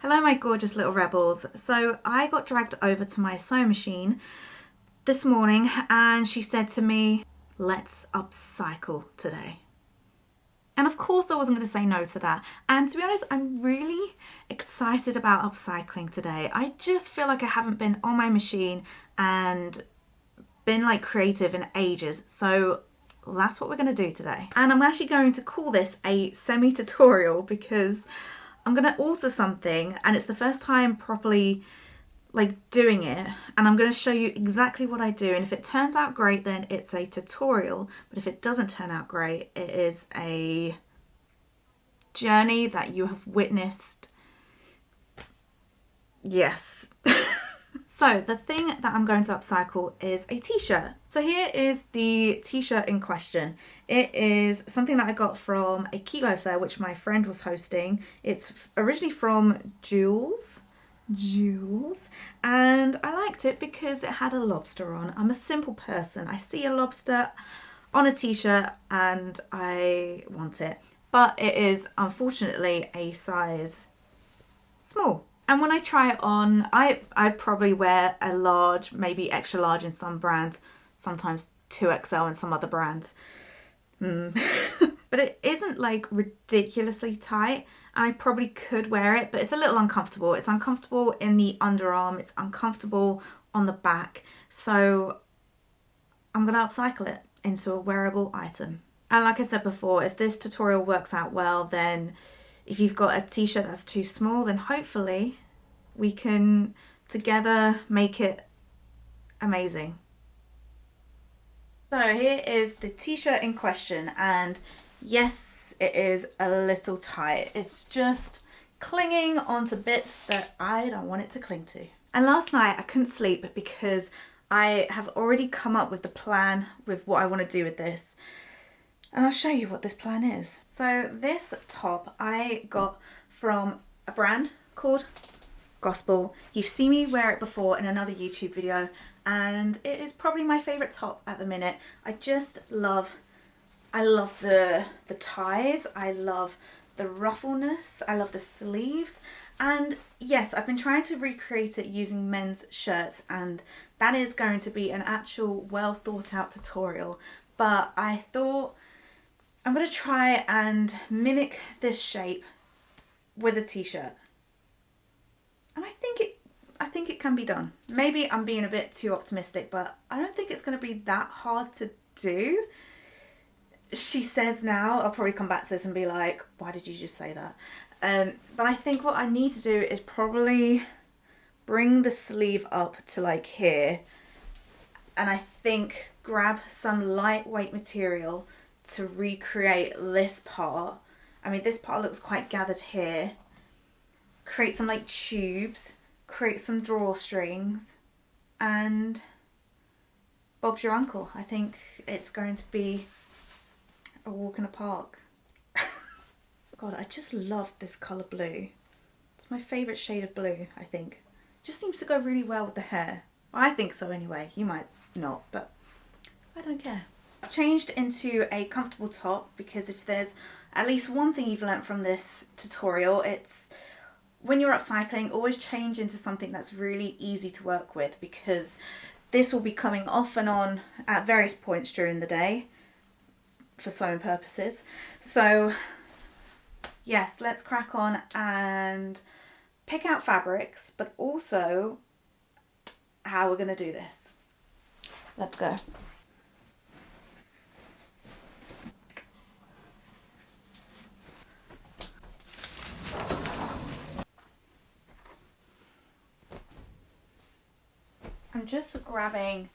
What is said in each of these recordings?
Hello my gorgeous little rebels. So I got dragged over to my sewing machine this morning and she said to me, let's upcycle today. And of course I wasn't going to say no to that. And to be honest, I'm really excited about upcycling today. I just feel like I haven't been on my machine and been like creative in ages. So that's what we're going to do today. And I'm actually going to call this a semi-tutorial because I'm going to alter something and it's the first time properly like doing it, and I'm going to show you exactly what I do, and if it turns out great then it's a tutorial, but if it doesn't turn out great it is a journey that you have witnessed. Yes. So the thing that I'm going to upcycle is a t-shirt. So here is the t-shirt in question. It is something that I got from a kilo sale which my friend was hosting. It's originally from Jules, and I liked it because it had a lobster on. I'm a simple person. I see a lobster on a t-shirt and I want it, but it is unfortunately a size small. And when I try it on, I probably wear a large, maybe extra large in some brands, sometimes 2XL in some other brands. But it isn't like ridiculously tight, and I probably could wear it, but it's a little uncomfortable. It's uncomfortable in the underarm, it's uncomfortable on the back. So I'm gonna upcycle it into a wearable item. And like I said before, if this tutorial works out well, then if you've got a t-shirt that's too small, then hopefully we can together make it amazing. So here is the t-shirt in question, and yes, it is a little tight. It's just clinging onto bits that I don't want it to cling to. And last night I couldn't sleep because I have already come up with the plan with what I want to do with this. And I'll show you what this plan is. So this top I got from a brand called Gospel. You've seen me wear it before in another YouTube video, and it is probably my favourite top at the minute. I love the ties, I love the ruffleness, I love the sleeves, and yes, I've been trying to recreate it using men's shirts, and that is going to be an actual well thought out tutorial, but I thought I'm going to try and mimic this shape with a t-shirt. And I think it can be done. Maybe I'm being a bit too optimistic, but I don't think it's going to be that hard to do. She says now, I'll probably come back to this and be like, why did you just say that? But I think what I need to do is probably bring the sleeve up to like here, and I think grab some lightweight material to recreate this part. I mean, this part looks quite gathered here. Create some like tubes, create some drawstrings, and Bob's your uncle. I think it's going to be a walk in a park. God, I just love this colour blue. It's my favourite shade of blue, I think. It just seems to go really well with the hair. I think so anyway. You might not, but I don't care. I've changed into a comfortable top because if there's at least one thing you've learnt from this tutorial, it's when you're upcycling, always change into something that's really easy to work with, because this will be coming off and on at various points during the day for sewing purposes. So yes, let's crack on and pick out fabrics, but also how we're going to do this. Let's go. I'm just grabbing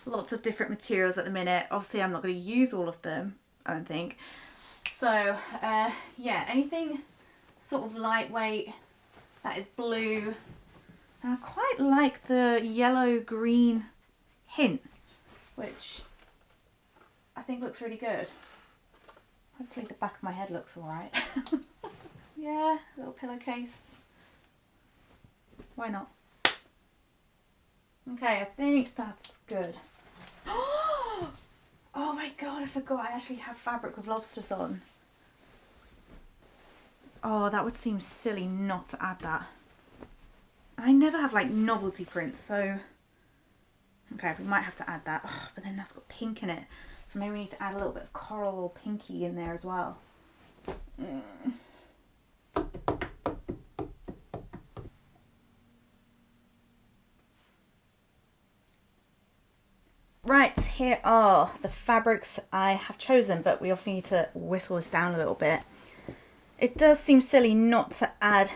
lots of different materials at the minute. Obviously I'm not going to use all of them, I don't think. So yeah, anything sort of lightweight that is blue. And I quite like the yellow green hint, which I think looks really good. Hopefully the back of my head looks alright. Yeah, little pillowcase. Why not? Okay, I think that's good. Oh my god, I forgot I actually have fabric with lobsters on. Oh, that would seem silly not to add that. I never have like novelty prints, so okay, we might have to add that. Oh, but then that's got pink in it, so maybe we need to add a little bit of coral or pinky in there as well. Right, here are the fabrics I have chosen, but we obviously need to whittle this down a little bit. It does seem silly not to add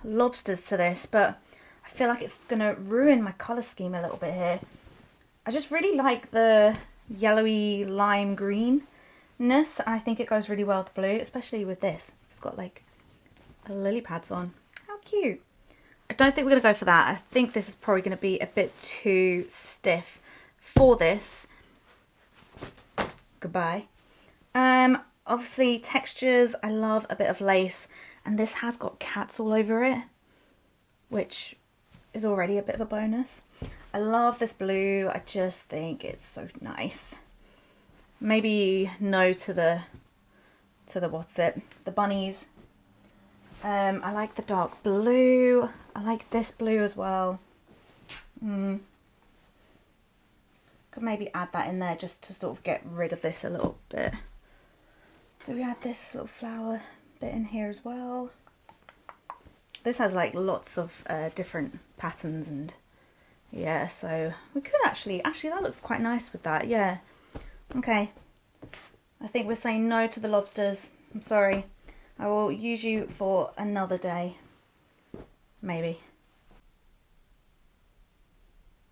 lobsters to this, but I feel like it's going to ruin my colour scheme a little bit here. I just really like the yellowy lime greenness, and I think it goes really well with blue, especially with this. It's got like a lily pads on. How cute. I don't think we're going to go for that. I think this is probably going to be a bit too stiff for this. Goodbye. Obviously textures, I love a bit of lace, and this has got cats all over it, which is already a bit of a bonus. I love this blue. I just think it's so nice. Maybe no to the what's it, the bunnies. I like the dark blue. I like this blue as well. Could maybe add that in there just to sort of get rid of this a little bit. Do we add this little flower bit in here as well? This has like lots of different patterns, and yeah, so we could actually that looks quite nice with that. Yeah, okay, I think we're saying no to the lobsters. I'm sorry, I will use you for another day, maybe.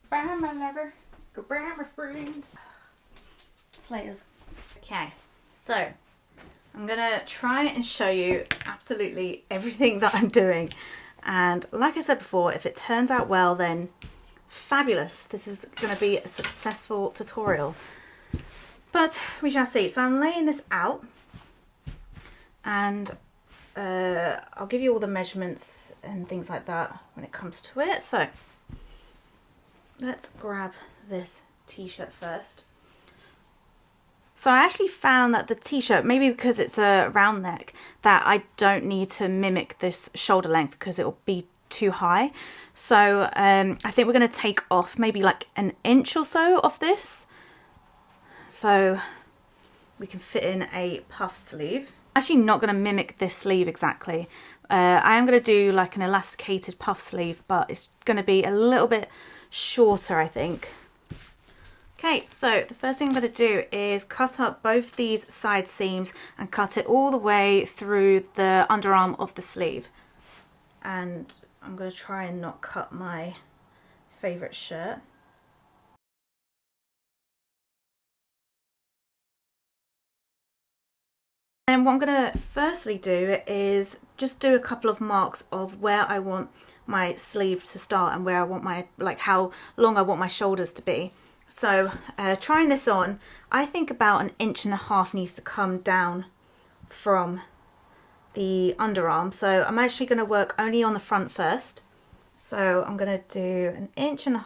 Bye my lover, goodbye my friend. Slaters. Okay, so I'm gonna try and show you absolutely everything that I'm doing, and like I said before, if it turns out well, then fabulous. This is going to be a successful tutorial, but we shall see. So I'm laying this out, and I'll give you all the measurements and things like that when it comes to it. So let's grab this t-shirt first. So I actually found that the t-shirt, maybe because it's a round neck, that I don't need to mimic this shoulder length because it will be too high. So I think we're going to take off maybe like an inch or so of this, so we can fit in a puff sleeve. Actually not going to mimic this sleeve exactly. I am going to do like an elasticated puff sleeve, but it's going to be a little bit shorter, I think. Okay, so the first thing I'm going to do is cut up both these side seams and cut it all the way through the underarm of the sleeve. And I'm going to try and not cut my favourite shirt. Then what I'm going to firstly do is just do a couple of marks of where I want my sleeve to start and where I want my, like how long I want my shoulders to be. So trying this on, I think about 1.5 inches needs to come down from the underarm. So I'm actually going to work only on the front first. So I'm going to do 1.5 inches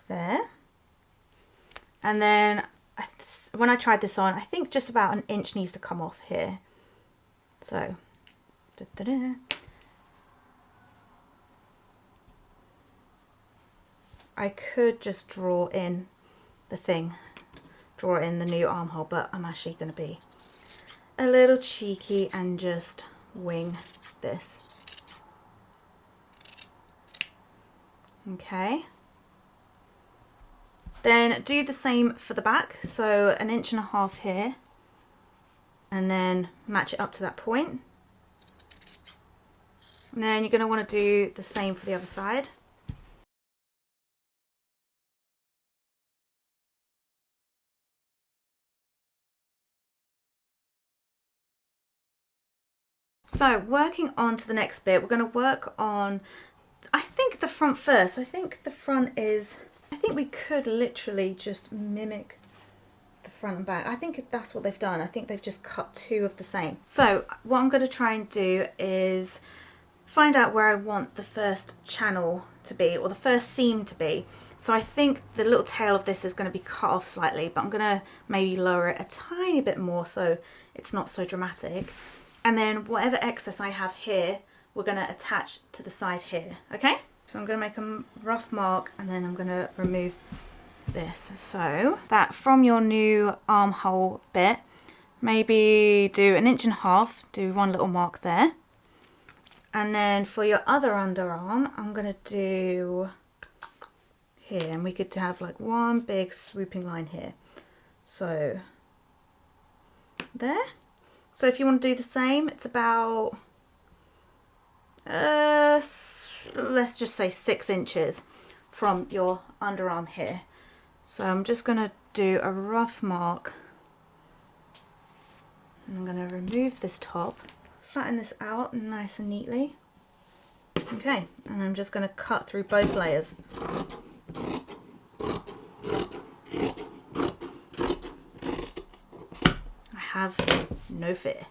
there. And then when I tried this on, I think just about 1 inch needs to come off here. So I could just draw in the thing, draw in the new armhole, but I'm actually going to be a little cheeky and just wing this. Okay. Then do the same for the back, so 1.5 inches here, and then match it up to that point. And then you're going to want to do the same for the other side. So working on to the next bit, we're going to work on, I think the front first. I think the front is, I think we could literally just mimic the front and back. I think that's what they've done. I think they've just cut two of the same. So what I'm going to try and do is find out where I want the first channel to be, or the first seam to be. So I think the little tail of this is going to be cut off slightly, but I'm going to maybe lower it a tiny bit more so it's not so dramatic. And then whatever excess I have here, we're going to attach to the side here, okay? So I'm going to make a rough mark and then I'm going to remove this. So that from your new armhole bit, maybe do 1.5 inches, do one little mark there. And then for your other underarm, I'm going to do here, and we could have like one big swooping line here. So there. So if you want to do the same, it's about, let's just say 6 inches from your underarm here. So I'm just going to do a rough mark. I'm going to remove this top, flatten this out nice and neatly. Okay, and I'm just going to cut through both layers. I have no fear.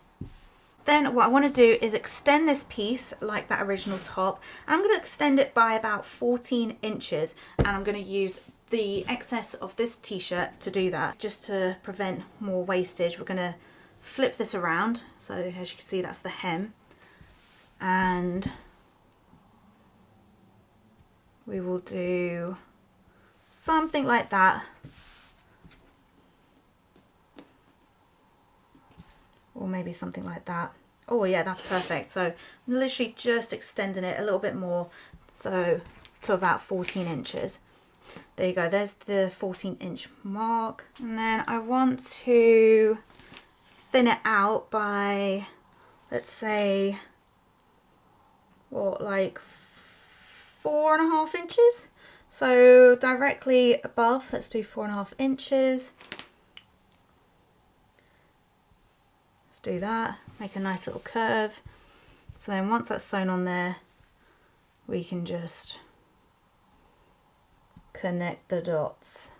Then what I want to do is extend this piece like that original top. I'm going to extend it by about 14 inches and I'm going to use the excess of this t-shirt to do that, just to prevent more wastage. We're going to flip this around, so as you can see that's the hem, and we will do something like that, or maybe something like that. Oh yeah, that's perfect. So I'm literally just extending it a little bit more, so to about 14 inches. There you go, there's the 14-inch mark. And then I want to thin it out by, let's say, what, like 4.5 inches? So directly above, let's do 4.5 inches. Let's do that, make a nice little curve. So then once that's sewn on there, we can just connect the dots.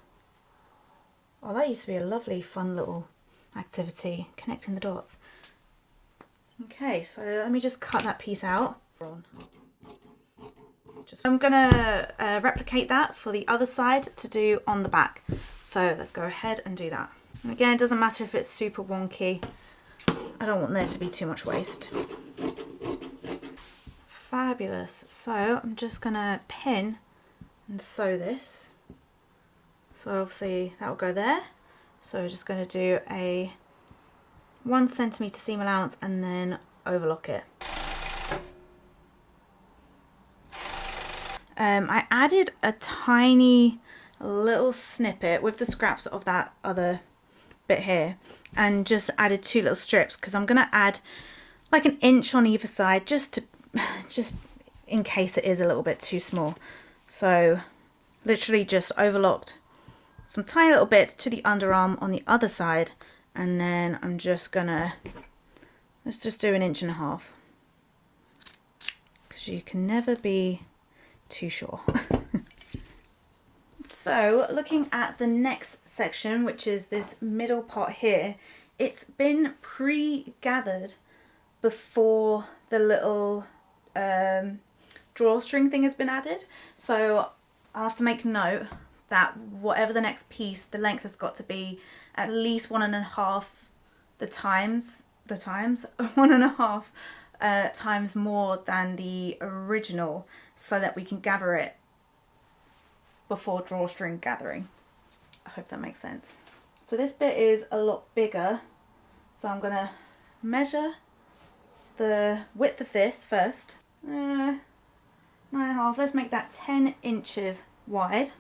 Oh, that used to be a lovely fun little activity, connecting the dots. Okay, so let me just cut that piece out. I'm gonna replicate that for the other side to do on the back. So let's go ahead and do that. And again, it doesn't matter if it's super wonky. I don't want there to be too much waste. Fabulous. So I'm just gonna pin and sew this. So obviously that will go there. So we're just going to do a 1 centimetre seam allowance and then overlock it. I added a tiny little snippet with the scraps of that other bit here and just added 2 little strips because I'm going to add like 1 inch on either side just in case it is a little bit too small. So literally just overlocked some tiny little bits to the underarm on the other side, and then I'm just gonna, let's just do 1.5 inches because you can never be too sure. So looking at the next section, which is this middle part here, it's been pre-gathered before the little drawstring thing has been added. So I'll have to make note that whatever the next piece, the length has got to be at least 1.5 times 1.5 times more than the original, so that we can gather it before drawstring gathering. I hope that makes sense. So this bit is a lot bigger, so I'm gonna measure the width of this first. 9.5, let's make that 10 inches wide.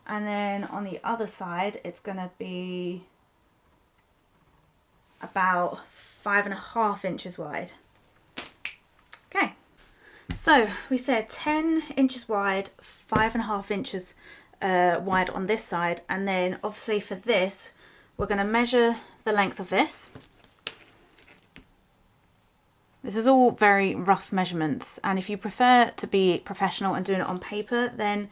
And then on the other side, it's gonna be about 5.5 inches wide. Okay, so we said 10 inches wide, 5.5 inches wide on this side, and then obviously for this, we're gonna measure the length of this. This is all very rough measurements, and if you prefer to be professional and doing it on paper, then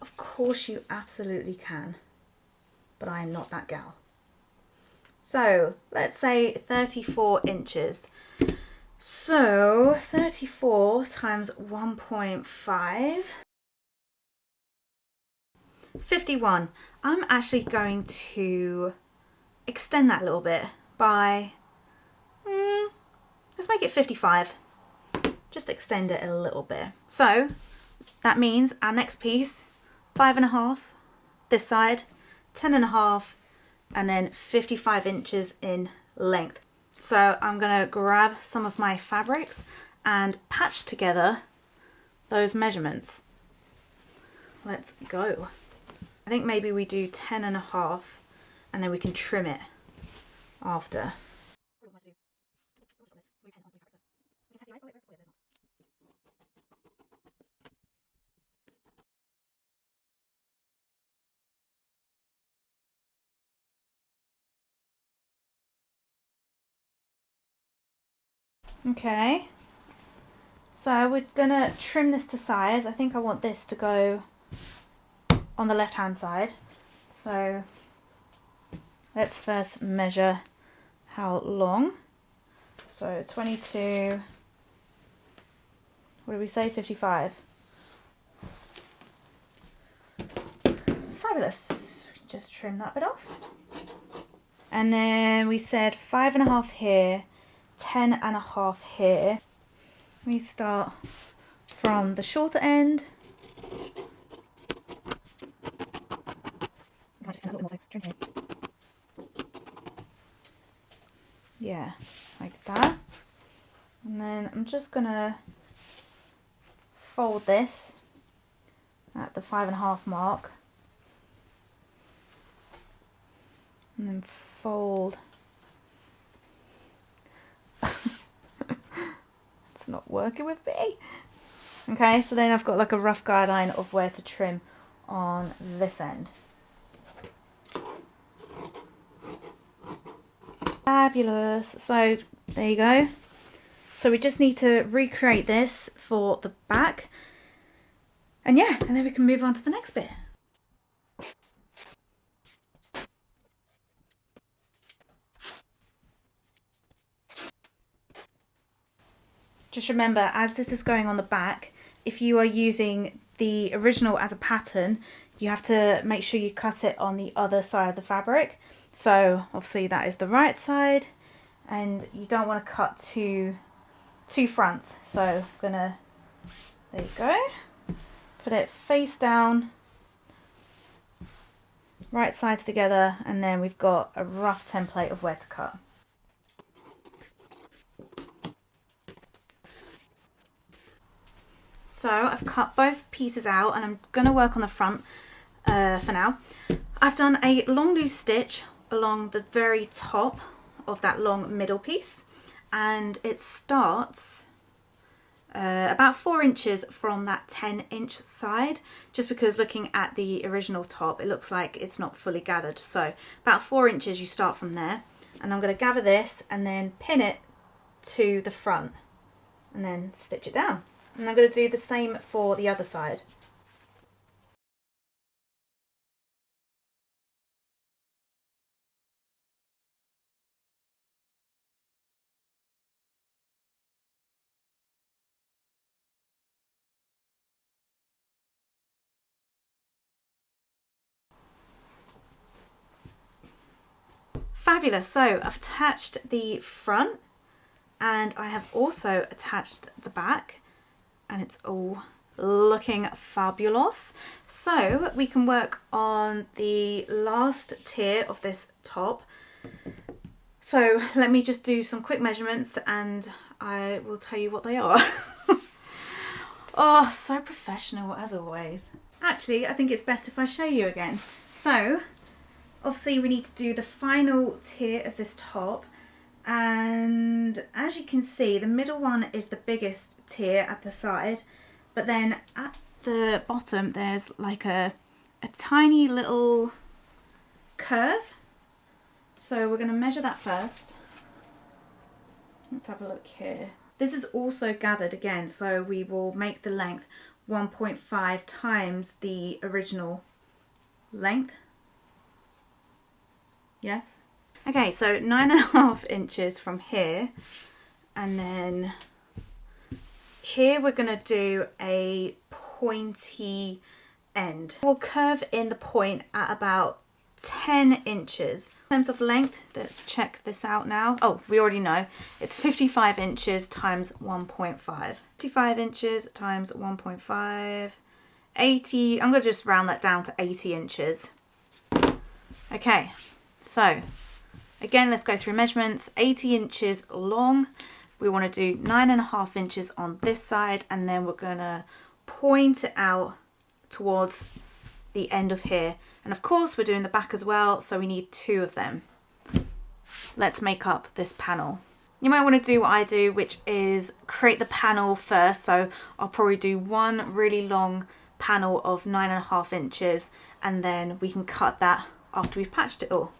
of course you absolutely can, but I am not that gal. So let's say 34 inches. So 34 times 1.5, 51. I'm actually going to extend that a little bit by let's make it 55. Just extend it a little bit. So that means our next piece, 5.5 this side, 10.5, and then 55 inches in length. So I'm gonna grab some of my fabrics and patch together those measurements. Let's go. I think maybe we do 10.5 and then we can trim it after. Okay, so we're gonna trim this to size. I think I want this to go on the left hand side. So let's first measure how long. So 22, what did we say, 55. Fabulous, just trim that bit off. And then we said 5.5 here, 10.5 here. We start from the shorter end. Yeah, like that. And then I'm just gonna fold this at the 5.5 mark. And then fold. It's not working with me. Okay, so then I've got like a rough guideline of where to trim on this end. Fabulous. So there you go. So we just need to recreate this for the back. And yeah, and then we can move on to the next bit. Just remember, as this is going on the back, if you are using the original as a pattern, you have to make sure you cut it on the other side of the fabric. So obviously that is the right side, and you don't want to cut two fronts. So I'm gonna, there you go, put it face down, right sides together, and then we've got a rough template of where to cut. So I've cut both pieces out and I'm going to work on the front for now. I've done a long loose stitch along the very top of that long middle piece, and it starts about 4 inches from that 10-inch side, just because looking at the original top it looks like it's not fully gathered. So about 4 inches you start from there, and I'm going to gather this and then pin it to the front and then stitch it down. And I'm going to do the same for the other side. Fabulous. So I've attached the front and I have also attached the back, and it's all looking fabulous. So we can work on the last tier of this top. So let me just do some quick measurements and I will tell you what they are. Oh, so professional as always. Actually, I think it's best if I show you again. So obviously we need to do the final tier of this top, and as you can see the middle one is the biggest tier at the side, but then at the bottom there's like a tiny little curve. So we're going to measure that first. Let's have a look here. This is also gathered again, so we will make the length 1.5 times the original length. Yes. Okay, so 9.5 inches from here, and then here we're going to do a pointy end. We'll curve in the point at about 10 inches. In terms of length, let's check this out now. Oh, we already know. It's 55 inches times 1.5. 55 inches times 1.5. 80, I'm going to just round that down to 80 inches. Okay, so again, let's go through measurements. 80 inches long. We want to do 9.5 inches on this side, and then we're going to point it out towards the end of here. And of course, we're doing the back as well, so we need 2 of them. Let's make up this panel. You might want to do what I do, which is create the panel first. So I'll probably do one really long panel of 9.5 inches, and then we can cut that after we've patched it all.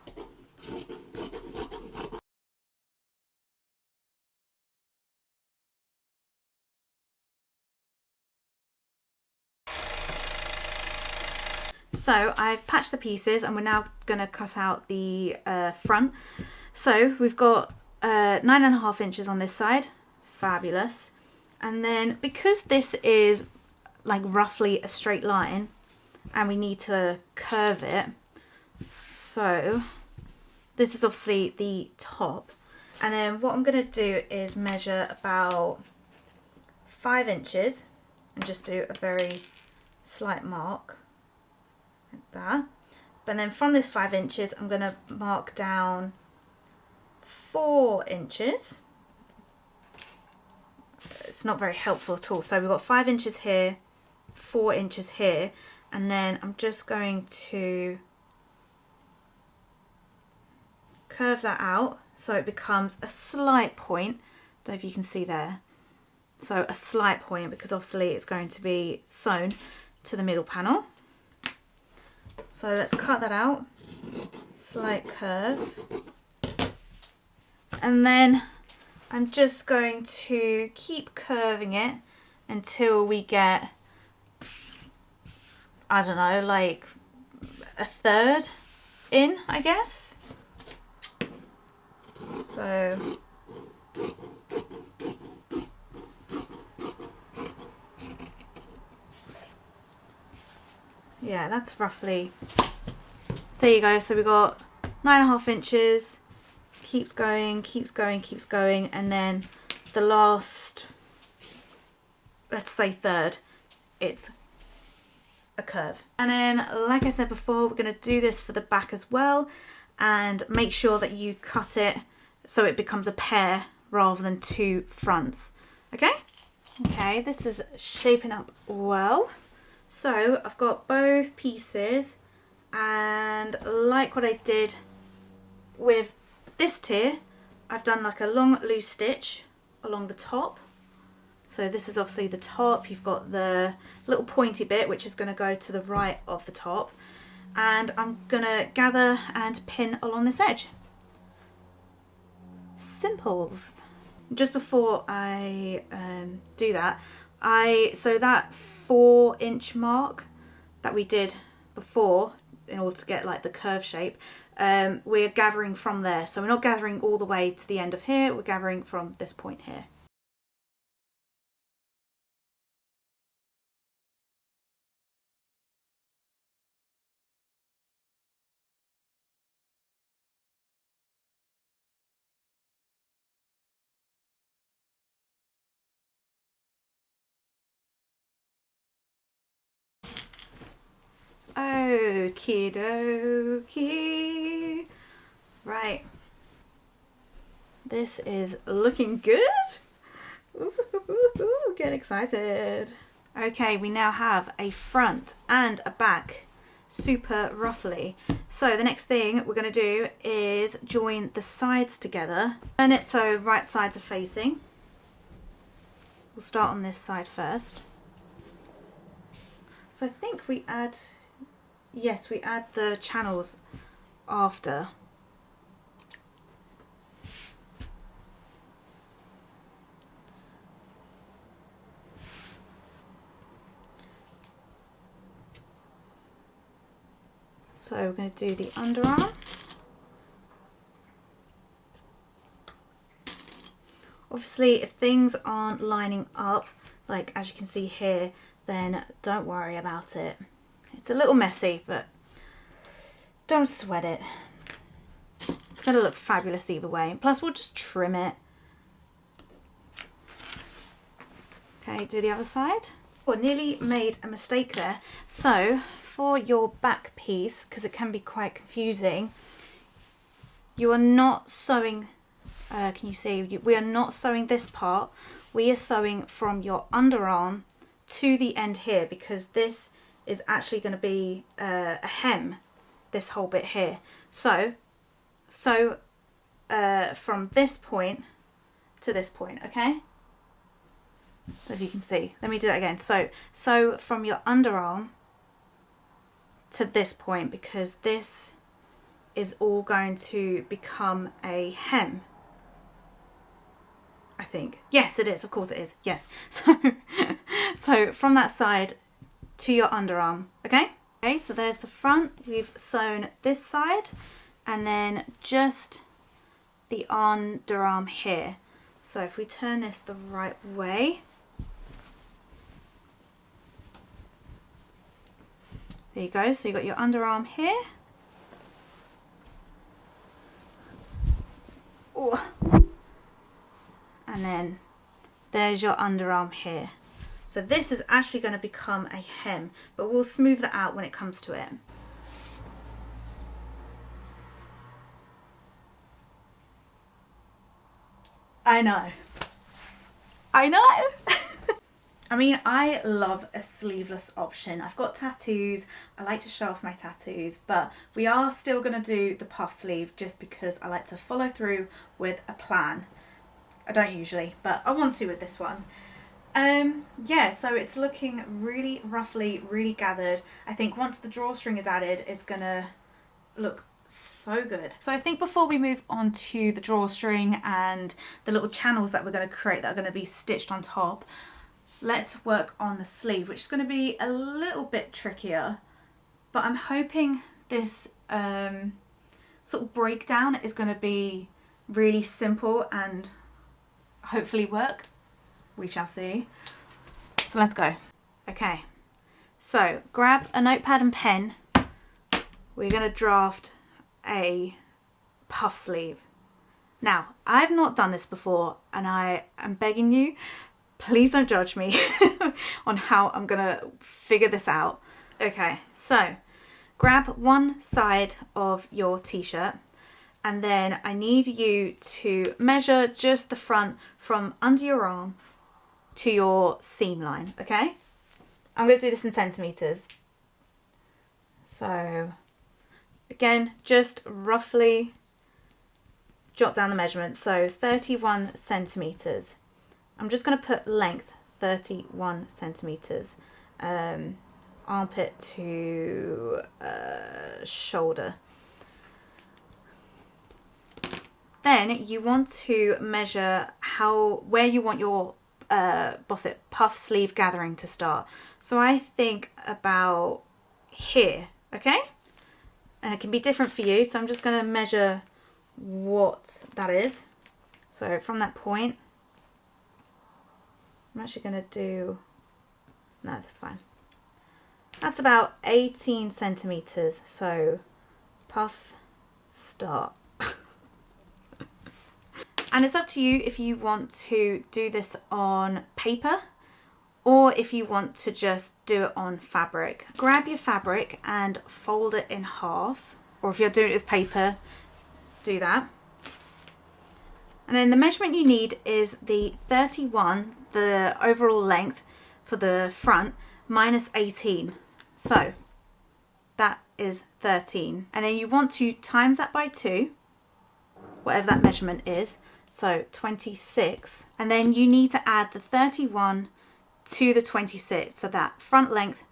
So I've patched the pieces, and we're now going to cut out the front. So we've got 9.5 inches on this side. Fabulous. And then because this is like roughly a straight line and we need to curve it, so this is obviously the top, and then what I'm going to do is measure about 5 inches and just do a very slight mark like that. But then from this 5 inches I'm going to mark down 4 inches. It's not very helpful at all. So we've got 5 inches here, 4 inches here, and then I'm just going to curve that out so it becomes a slight point. Don't know if you can see there. So a slight point, because obviously it's going to be sewn to the middle panel. So let's cut that out, slight curve, and then I'm just going to keep curving it until we get, I don't know, like a third in, I guess. So yeah, that's roughly, so there you go. So we got 9.5 inches, keeps going, keeps going, keeps going, and then the last, let's say third, it's a curve. And then, like I said before, we're going to do this for the back as well, and make sure that you cut it so it becomes a pair rather than 2 fronts. Okay, this is shaping up well. So I've got both pieces, and like what I did with this tier, I've done like a long loose stitch along the top. So this is obviously the top. You've got the little pointy bit which is going to go to the right of the top, and I'm going to gather and pin along this edge. Simples. Just before I do that, so that 4-inch mark that we did before in order to get like the curve shape, we're gathering from there. So we're not gathering all the way to the end of here, we're gathering from this point here. Okie dokie. Right. This is looking good. Ooh, get excited. Okay, we now have a front and a back, super roughly. So the next thing we're going to do is join the sides together. Turn it so right sides are facing. We'll start on this side first. So I think we add, yes, we add the channels after. So we're going to do the underarm. Obviously, if things aren't lining up, like as you can see here, then don't worry about it. It's a little messy, but Don't sweat it. It's going to look fabulous either way. Plus, we'll just trim it. Okay, do the other side. Oh, nearly made a mistake there. So, for your back piece, because it can be quite confusing, you are not sewing, can you see, we are not sewing this part. We are sewing from your underarm to the end here, because this is actually going to be a hem, this whole bit here. So from this point to this point, okay? So if you can see, let me do that again. So from your underarm to this point, because this is all going to become a hem, I think. Yes, it is. Of course it is. Yes. So from that side to your underarm, okay? Okay, so there's the front. We've sewn this side and then just the underarm here. So if we turn this the right way, there you go. So you've got your underarm here. Ooh. And then there's your underarm here. So this is actually going to become a hem, but we'll smooth that out when it comes to it. I know. I know. I mean, I love a sleeveless option. I've got tattoos. I like to show off my tattoos, but we are still going to do the puff sleeve just because I like to follow through with a plan. I don't usually, but I want to with this one. Yeah, so it's looking really roughly, really gathered. I think once the drawstring is added, it's gonna look so good. So I think before we move on to the drawstring and the little channels that we're going to create that are going to be stitched on top, let's work on the sleeve, which is going to be a little bit trickier, but I'm hoping this sort of breakdown is going to be really simple and hopefully work. We shall see. So let's go. Okay, so grab a notepad and pen. We're going to draft a puff sleeve. Now, I've not done this before, and I am begging you, please don't judge me on how I'm going to figure this out. Okay, so grab one side of your t-shirt, and then I need you to measure just the front from under your arm to your seam line, okay? I'm going to do this in centimetres. So again, just roughly jot down the measurements. So 31 centimetres. I'm just going to put length 31 centimetres. Armpit to shoulder. Then you want to measure where you want your puff sleeve gathering to start. So I think about here, okay? And it can be different for you, so I'm just going to measure what that is. So from that point, I'm actually going to do, no, that's fine. That's about 18 centimetres. So puff start. And it's up to you if you want to do this on paper or if you want to just do it on fabric. Grab your fabric and fold it in half, or if you're doing it with paper, do that. And then the measurement you need is the 31, the overall length for the front, minus 18. So that is 13. And then you want to times that by 2, whatever that measurement is. So 26, and then you need to add the 31 to the 26, so that front length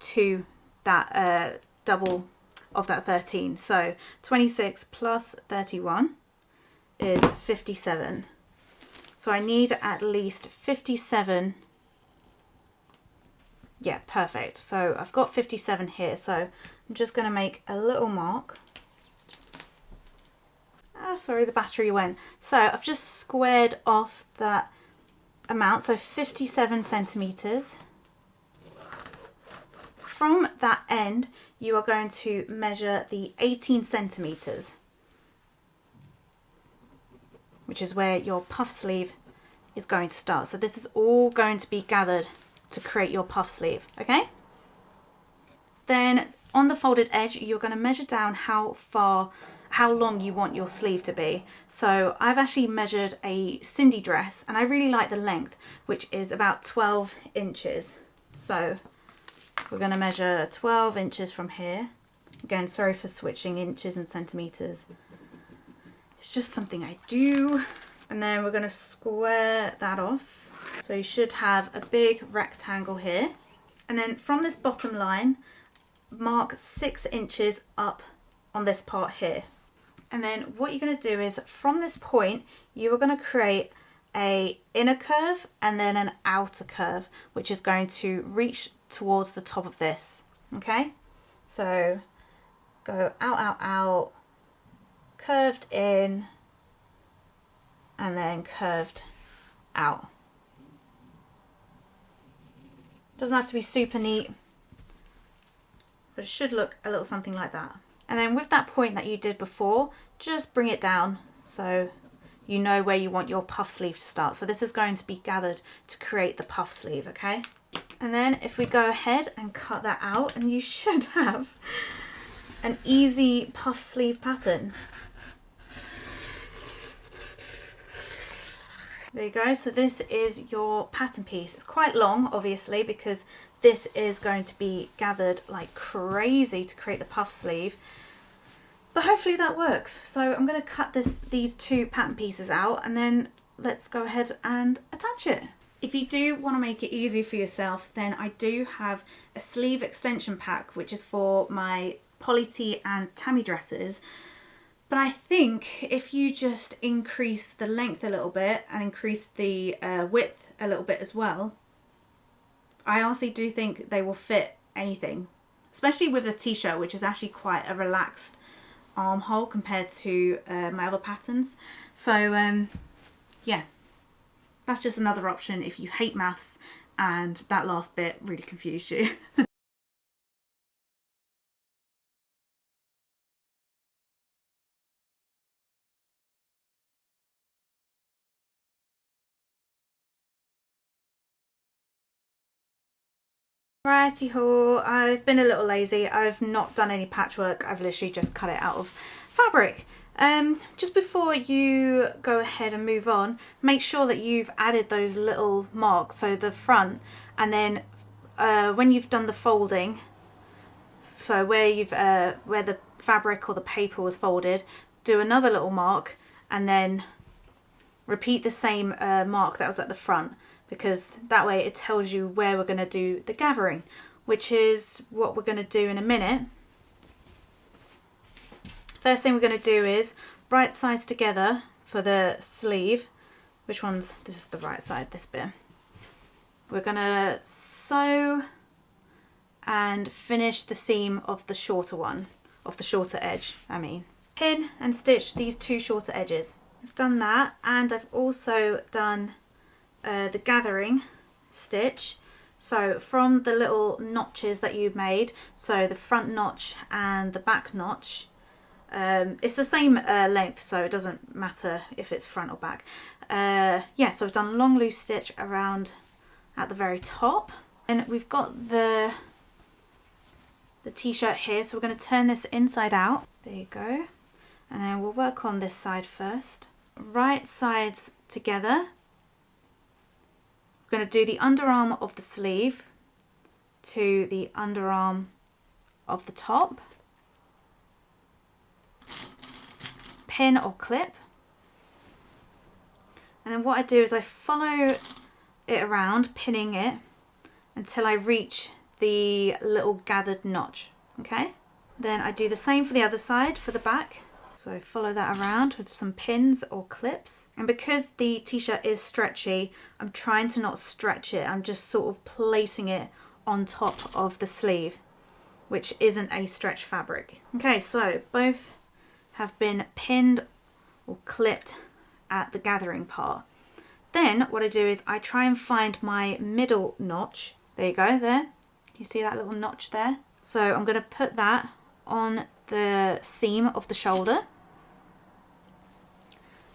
to that double of that 13. So 26 plus 31 is 57. So I need at least 57. Yeah, perfect. So I've got 57 here. So I'm just going to make a little mark. Sorry, the battery went. So I've just squared off that amount, so 57 centimetres. from that end, you are going to measure the 18 centimeters, which is where your puff sleeve is going to start. So this is all going to be gathered to create your puff sleeve, okay? Then on the folded edge, you're going to measure down how long you want your sleeve to be. So I've actually measured a Cindy dress, and I really like the length, which is about 12 inches. So we're going to measure 12 inches from here. Again, sorry for switching inches and centimeters. It's just something I do. And then we're going to square that off. So you should have a big rectangle here. And then from this bottom line, mark 6 inches up on this part here. And then what you're going to do is from this point, you are going to create a inner curve and then an outer curve, which is going to reach towards the top of this. Okay, so go out, out, out, curved in, and then curved out. Doesn't have to be super neat, but it should look a little something like that. And then with that point that you did before, just bring it down so you know where you want your puff sleeve to start. So this is going to be gathered to create the puff sleeve, okay? And then if we go ahead and cut that out, and you should have an easy puff sleeve pattern. There you go. So this is your pattern piece. It's quite long, obviously, because this is going to be gathered like crazy to create the puff sleeve. But hopefully that works. So I'm going to cut these two pattern pieces out, and then let's go ahead and attach it. If you do want to make it easy for yourself, then I do have a sleeve extension pack, which is for my poly tee and tammy dresses. But I think if you just increase the length a little bit and increase the width a little bit as well, I honestly do think they will fit anything, especially with a t-shirt, which is actually quite a relaxed armhole compared to my other patterns. So yeah, that's just another option if you hate maths and that last bit really confused you. Righty ho, I've been a little lazy. I've not done any patchwork. I've literally just cut it out of fabric. Just before you go ahead and move on, make sure that you've added those little marks, so the front, and then when you've done the folding, so where the fabric or the paper was folded, do another little mark and then repeat the same mark that was at the front, because that way it tells you where we're going to do the gathering, which is what we're going to do in a minute. First thing we're going to do is right sides together for the sleeve. Which one's, this is the right side, this bit. We're going to sew and finish the seam of the shorter one, of the shorter edge, I mean. Pin and stitch these two shorter edges. I've done that, and I've also done the gathering stitch. So from the little notches that you made, so the front notch and the back notch, it's the same length, so it doesn't matter if it's front or back. Yeah, so I've done long loose stitch around at the very top, and we've got the t-shirt here, so we're going to turn this inside out. There you go. And then we'll work on this side first. Right sides together. We're going to do the underarm of the sleeve to the underarm of the top. Pin or clip. And then what I do is I follow it around, pinning it until I reach the little gathered notch. Okay? Then I do the same for the other side, for the back. So follow that around with some pins or clips. And because the t-shirt is stretchy, I'm trying to not stretch it. I'm just sort of placing it on top of the sleeve, which isn't a stretch fabric. Okay, so both have been pinned or clipped at the gathering part. Then what I do is I try and find my middle notch. There you go, there. You You see that little notch there? So I'm going to put that on the seam of the shoulder.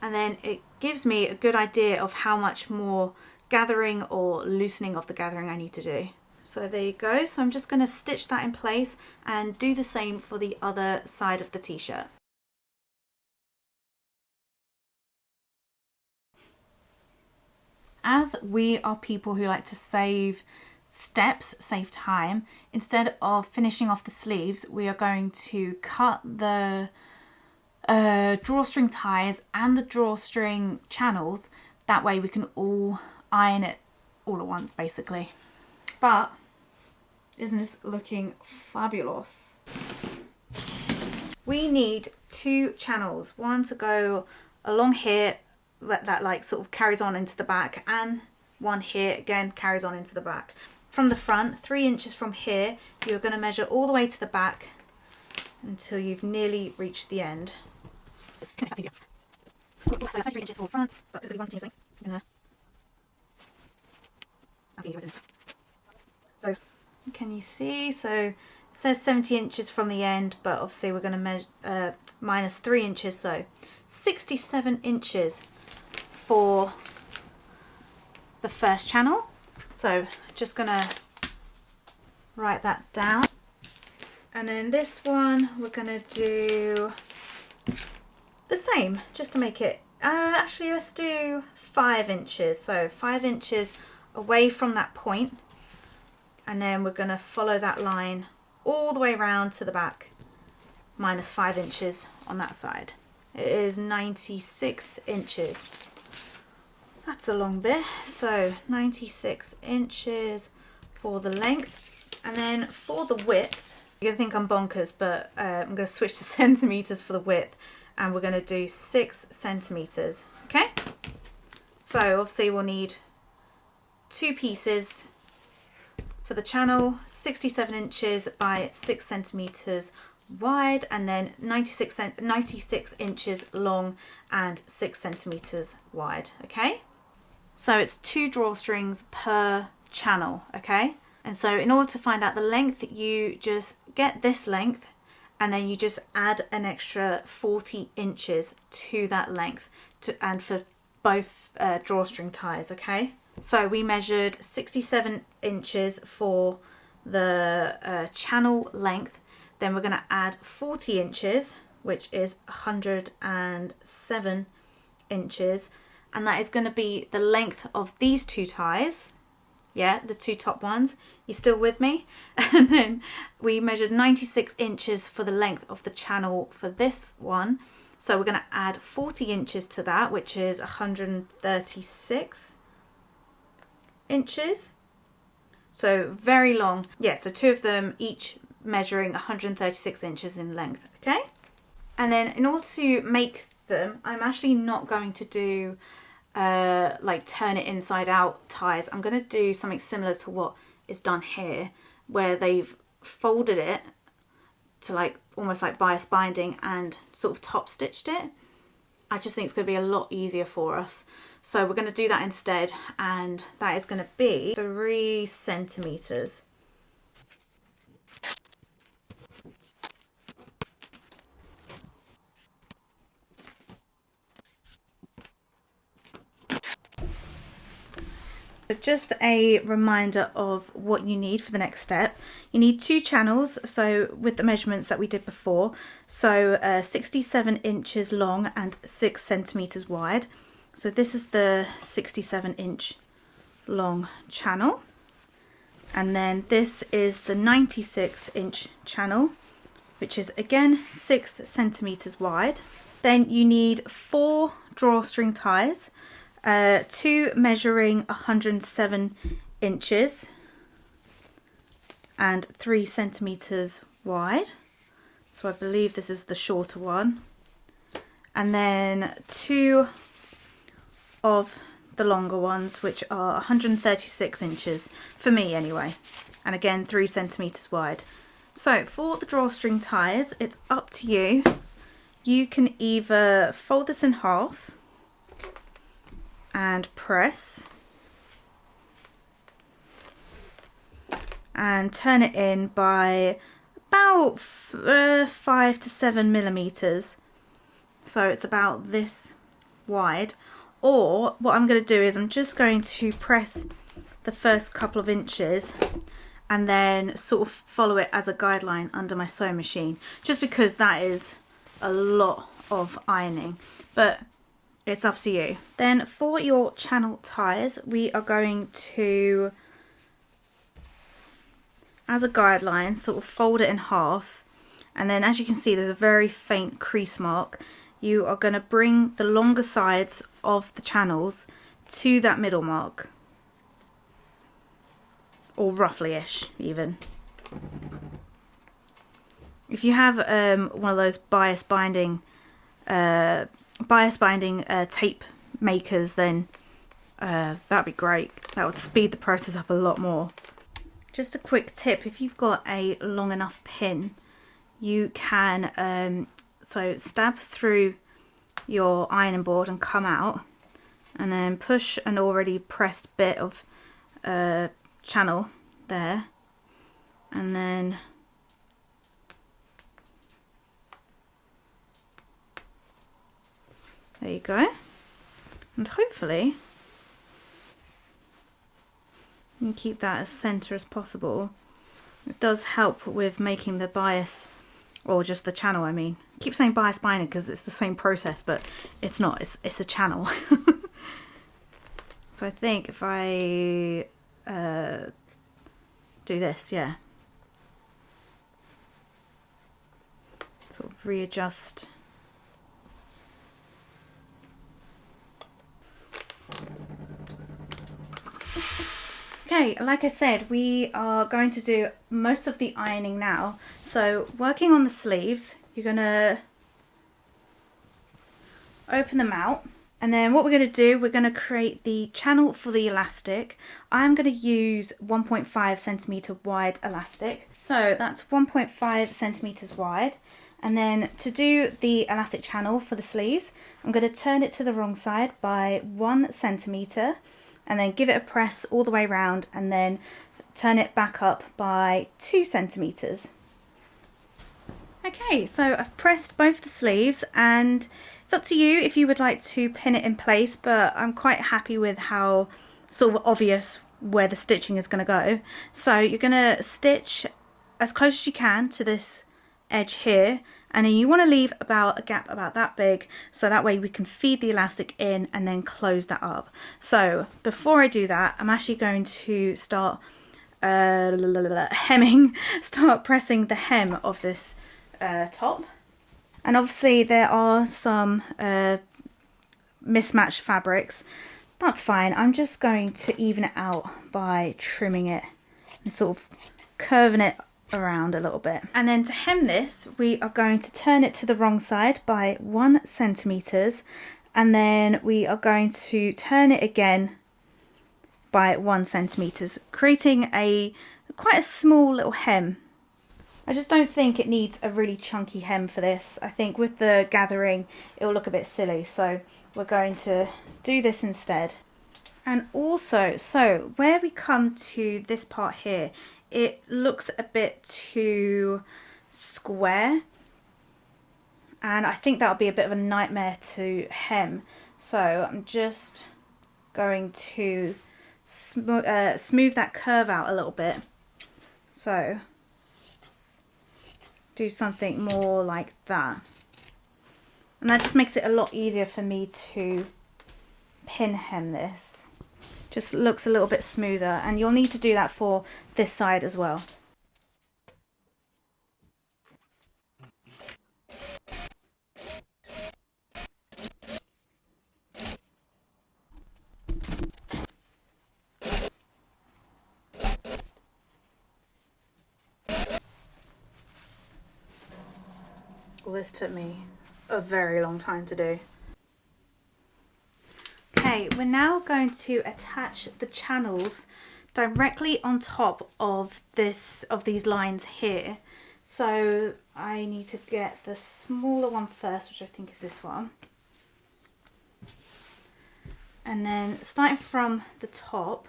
And then it gives me a good idea of how much more gathering or loosening of the gathering I need to do. So there you go. So I'm just going to stitch that in place and do the same for the other side of the t-shirt. As we are people who like to save steps, save time, instead of finishing off the sleeves, we are going to cut the drawstring ties and the drawstring channels. That way we can all iron it all at once, basically. But isn't this looking fabulous? We need 2 channels, one to go along here that like sort of carries on into the back, and one here again carries on into the back. From the front, 3 inches from here, you're going to measure all the way to the back until you've nearly reached the end. That's easier. So that's 3 inches for the front, but because it's one thing, that's easier. So can you see? So it says 70 inches from the end, but obviously we're going to measure minus 3 inches, so 67 inches for the first channel. So just going to write that down. And then this one we're going to do the same, just to make it, actually let's do 5 inches. So 5 inches away from that point. And then we're going to follow that line all the way around to the back, minus 5 inches on that side. It is 96 inches. That's a long bit. So 96 inches for the length. And then for the width, you're going to think I'm bonkers, but I'm going to switch to centimetres for the width. And we're going to do 6 centimetres. Okay? So obviously we'll need 2 pieces for the channel, 67 inches by 6 centimetres wide, and then 96 inches long and 6 centimetres wide. Okay, so it's 2 drawstrings per channel. Okay, and so in order to find out the length, you just get this length and then you just add an extra 40 inches to that length and for both drawstring ties. Okay, so we measured 67 inches for the channel length. Then we're going to add 40 inches, which is 107 inches. And that is going to be the length of these 2 ties. Yeah, the 2 top ones. You still with me? And then we measured 96 inches for the length of the channel for this one. So we're going to add 40 inches to that, which is 136 inches. So very long. Yeah, so 2 of them each measuring 136 inches in length. Okay, and then in order to make them, I'm actually not going to do like turn it inside out ties. I'm going to do something similar to what is done here, where they've folded it to like almost like bias binding and sort of top stitched it. I just think it's going to be a lot easier for us. So we're going to do that instead, and that is going to be 3 centimetres. Just a reminder of what you need for the next step. You need 2 channels, so with the measurements that we did before, so 67 inches long and 6 centimetres wide. So this is the 67 inch long channel, and then this is the 96 inch channel, which is again 6 centimetres wide. Then you need 4 drawstring ties, 2 measuring 107 inches and 3 centimetres wide. So I believe this is the shorter one. And then 2 of the longer ones, which are 136 inches, for me anyway. And again, 3 centimetres wide. So for the drawstring ties, it's up to you. You can either fold this in half and press, and turn it in by about 5 to 7 millimeters. So it's about this wide. Or what I'm going to do is I'm just going to press the first couple of inches and then sort of follow it as a guideline under my sewing machine, just because that is a lot of ironing, but it's up to you. Then for your channel ties, we are going to, as a guideline, sort of fold it in half, and then as you can see there's a very faint crease mark. You are going to bring the longer sides of the channels to that middle mark, or roughly-ish even. If you have one of those bias binding tape makers, then that'd be great. That would speed the process up a lot more. Just a quick tip, if you've got a long enough pin, you can so stab through your ironing board and come out, and then push an already pressed bit of channel there, and then there you go, and hopefully you can keep that as centre as possible. It does help with making the bias, or just the channel, I mean. I keep saying bias binding because it's the same process, but it's not, it's a channel. So I think if I do this, yeah, sort of readjust. Okay, like I said, we are going to do most of the ironing now. So working on the sleeves, you're going to open them out, and then what we're going to do, we're going to create the channel for the elastic. I'm going to use 1.5 centimeter wide elastic. So that's 1.5 centimeters wide. And then to do the elastic channel for the sleeves, I'm going to turn it to the wrong side by 1 centimeter, and then give it a press all the way around, and then turn it back up by 2 centimeters. Okay, so I've pressed both the sleeves, and it's up to you if you would like to pin it in place, but I'm quite happy with how sort of obvious where the stitching is going to go. So you're going to stitch as close as you can to this edge here, and then you want to leave about a gap about that big, so that way we can feed the elastic in and then close that up. So before I do that, I'm actually going to start hemming, start pressing the hem of this top. And obviously there are some mismatched fabrics. That's fine. I'm just going to even it out by trimming it and sort of curving it around a little bit. And then to hem this, we are going to turn it to the wrong side by 1 centimeters, and then we are going to turn it again by 1 centimeters, creating quite a small little hem. I just don't think it needs a really chunky hem for this. I think with the gathering it will look a bit silly, so we're going to do this instead. And also, so where we come to this part here, it looks a bit too square, and I think that would be a bit of a nightmare to hem. So I'm just going to smooth that curve out a little bit. So do something more like that, and that just makes it a lot easier for me to pin hem this. Just looks a little bit smoother, and you'll need to do that for this side as well. Well, this took me a very long time to do. Okay, we're now going to attach the channels directly on top of these lines here. So I need to get the smaller one first, which I think is this one. And then starting from the top,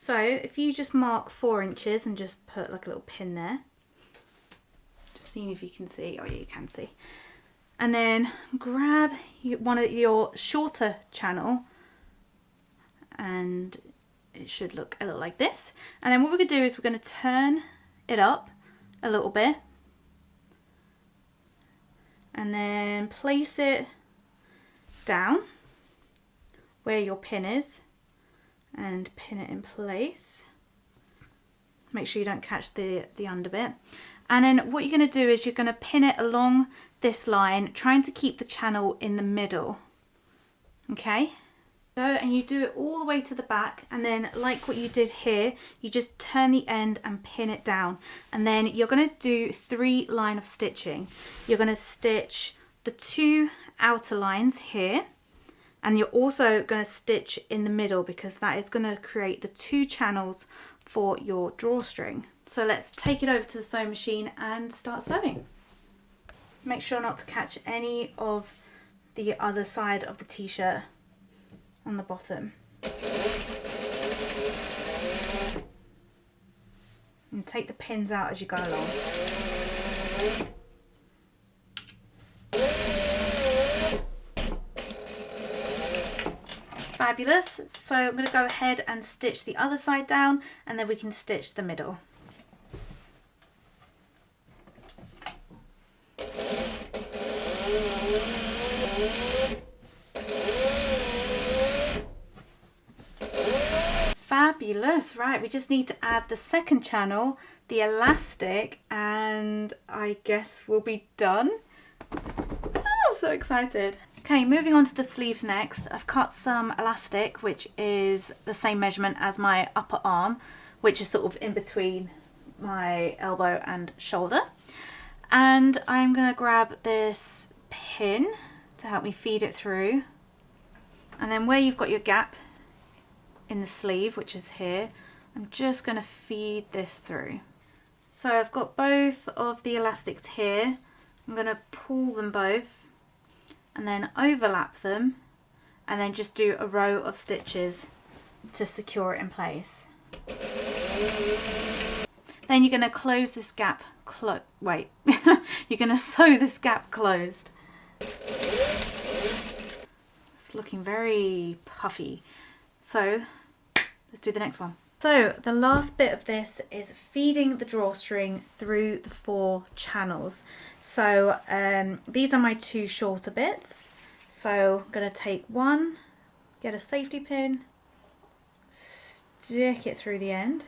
So if you just mark 4 inches and just put like a little pin there, just seeing if you can see. Oh yeah, you can see. And then grab one of your shorter channel, and it should look a little like this. And then what we're going to do is we're going to turn it up a little bit and then place it down where your pin is and pin it in place. Make sure you don't catch the under bit. And then what you're going to do is you're going to pin it along this line, trying to keep the channel in the middle. Okay? So, and you do it all the way to the back, and then like what you did here, you just turn the end and pin it down. And then you're going to do 3 line of stitching. You're going to stitch the 2 outer lines here, and you're also going to stitch in the middle because that is going to create the 2 channels for your drawstring. So let's take it over to the sewing machine and start sewing. Make sure not to catch any of the other side of the t-shirt on the bottom. And take the pins out as you go along. Fabulous. So I'm going to go ahead and stitch the other side down, and then we can stitch the middle. Fabulous. Right, we just need to add the second channel, the elastic, and I guess we'll be done. Oh, I'm so excited. Okay, moving on to the sleeves next. I've cut some elastic, which is the same measurement as my upper arm, which is sort of in between my elbow and shoulder. And I'm going to grab this pin to help me feed it through. And then where you've got your gap in the sleeve, which is here, I'm just going to feed this through. So I've got both of the elastics here. I'm going to pull them both and then overlap them, and then just do a row of stitches to secure it in place. Then you're going to close this gap, you're going to sew this gap closed. It's looking very puffy. So let's do the next one. So the last bit of this is feeding the drawstring through the 4 channels. So these are my 2 shorter bits. So I'm going to take one, get a safety pin, stick it through the end,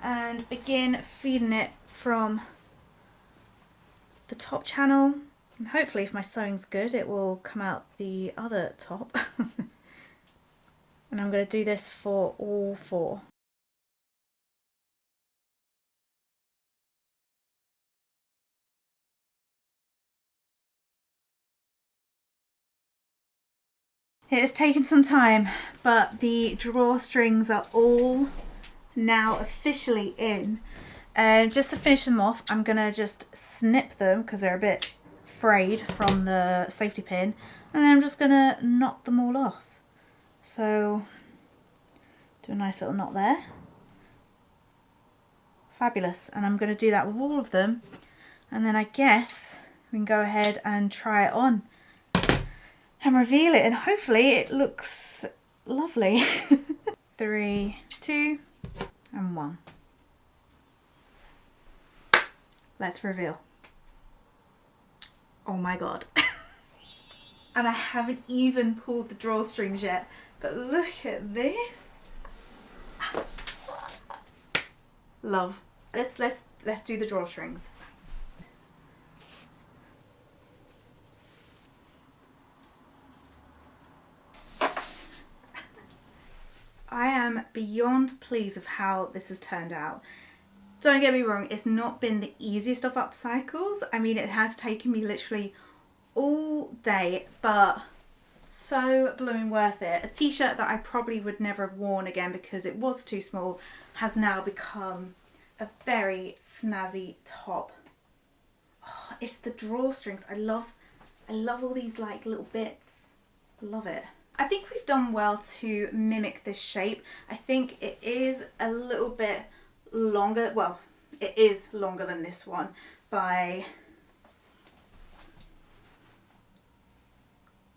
and begin feeding it from the top channel. And hopefully, if my sewing's good, it will come out the other top. And I'm going to do this for all 4. It has taken some time, but the drawstrings are all now officially in. And just to finish them off, I'm going to just snip them because they're a bit frayed from the safety pin, and then I'm just going to knot them all off. So do a nice little knot there. Fabulous. And I'm going to do that with all of them, and then I guess we can go ahead and try it on and reveal it, and hopefully it looks lovely. 3, 2 and 1. Let's reveal. Oh my god. And I haven't even pulled the drawstrings yet, but look at this. Love. Let's do the drawstrings. I am beyond pleased with how this has turned out. Don't get me wrong, it's not been the easiest of upcycles. I mean, it has taken me literally all day, but so blooming worth it. A t-shirt that I probably would never have worn again because it was too small has now become a very snazzy top. Oh, it's the drawstrings. I love all these like little bits. I love it. I think we've done well to mimic this shape. I think it is a little bit longer, well, it is longer than this one by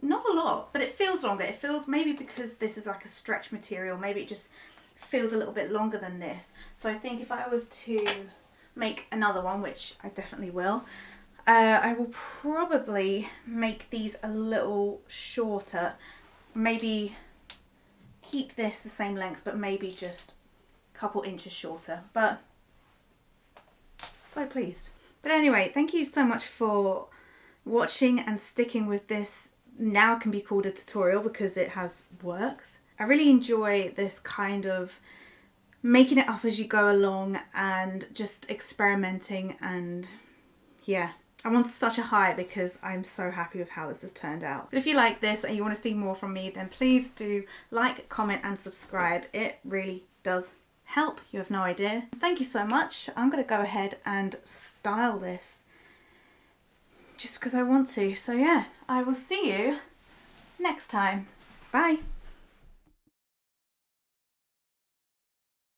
not a lot, but it feels longer. It feels, maybe because this is like a stretch material, maybe it just feels a little bit longer than this. So I think if I was to make another one, which I definitely will, I will probably make these a little shorter, maybe keep this the same length, but maybe just a couple inches shorter. But so pleased. But anyway, thank you so much for watching and sticking with this. Now can be called a tutorial because it has worked. I really enjoy this kind of making it up as you go along and just experimenting, and yeah, I'm on such a high because I'm so happy with how this has turned out. But if you like this and you want to see more from me, then please do like, comment and subscribe. It really does help. You have no idea. Thank you so much. I'm going to go ahead and style this just because I want to. So yeah, I will see you next time. Bye.